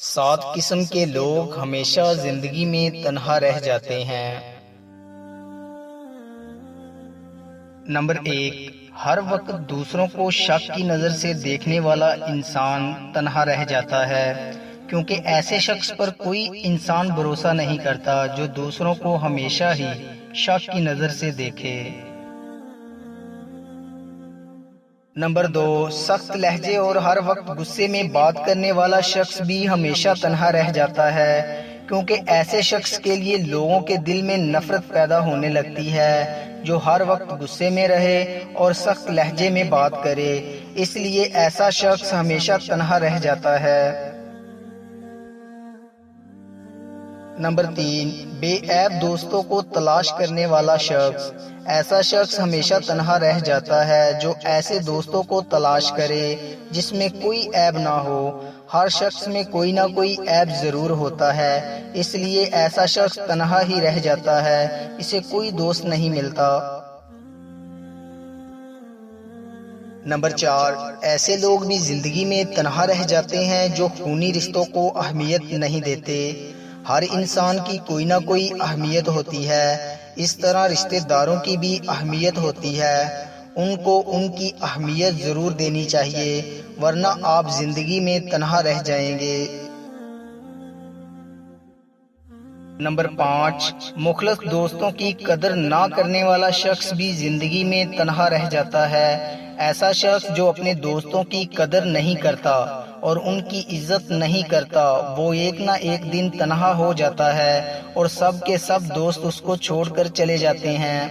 7 قسم کے لوگ ہمیشہ زندگی میں تنہا رہ جاتے ہیں۔ نمبر 1، ہر وقت دوسروں کو شک کی نظر سے دیکھنے والا انسان تنہا رہ جاتا ہے، کیونکہ ایسے شخص پر کوئی انسان بھروسہ نہیں کرتا جو دوسروں کو ہمیشہ ہی شک کی نظر سے دیکھے۔ نمبر 2، سخت لہجے اور ہر وقت غصے میں بات کرنے والا شخص بھی ہمیشہ تنہا رہ جاتا ہے، کیونکہ ایسے شخص کے لیے لوگوں کے دل میں نفرت پیدا ہونے لگتی ہے جو ہر وقت غصے میں رہے اور سخت لہجے میں بات کرے، اس لیے ایسا شخص ہمیشہ تنہا رہ جاتا ہے۔ نمبر 3، بے عیب دوستوں کو تلاش کرنے والا شخص۔ ایسا شخص ہمیشہ تنہا رہ جاتا ہے جو ایسے دوستوں کو تلاش کرے جس میں کوئی عیب نہ ہو۔ ہر شخص میں کوئی نہ کوئی عیب ضرور ہوتا ہے، اس لیے ایسا شخص تنہا ہی رہ جاتا ہے، اسے کوئی دوست نہیں ملتا۔ نمبر 4، ایسے لوگ بھی زندگی میں تنہا رہ جاتے ہیں جو خونی رشتوں کو اہمیت نہیں دیتے۔ ہر انسان کی کوئی نہ کوئی اہمیت ہوتی ہے، اس طرح رشتہ داروں کی بھی اہمیت ہوتی ہے، ان کو ان کی اہمیت ضرور دینی چاہیے، ورنہ آپ زندگی میں تنہا رہ جائیں گے۔ نمبر 5، مخلص دوستوں کی قدر نہ کرنے والا شخص بھی زندگی میں تنہا رہ جاتا ہے۔ ایسا شخص جو اپنے دوستوں کی قدر نہیں کرتا اور ان کی عزت نہیں کرتا، وہ ایک نہ ایک دن تنہا ہو جاتا ہے اور سب کے سب دوست اس کو چھوڑ کر چلے جاتے ہیں۔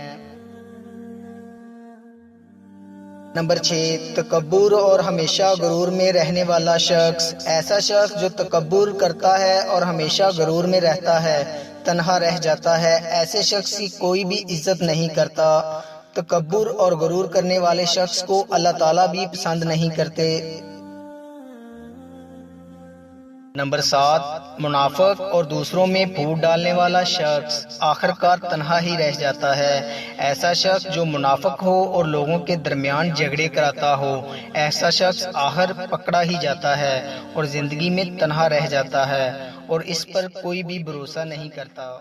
نمبر 6، تکبر اور ہمیشہ غرور میں رہنے والا شخص۔ ایسا شخص جو تکبر کرتا ہے اور ہمیشہ غرور میں رہتا ہے، تنہا رہ جاتا ہے، ایسے شخص کی کوئی بھی عزت نہیں کرتا۔ تکبر اور غرور کرنے والے شخص کو اللہ تعالیٰ بھی پسند نہیں کرتے۔ نمبر 7، منافق اور دوسروں میں پھوٹ ڈالنے والا شخص آخر کار تنہا ہی رہ جاتا ہے۔ ایسا شخص جو منافق ہو اور لوگوں کے درمیان جھگڑے کراتا ہو، ایسا شخص آخر پکڑا ہی جاتا ہے اور زندگی میں تنہا رہ جاتا ہے اور اس پر کوئی بھی بھروسہ نہیں کرتا۔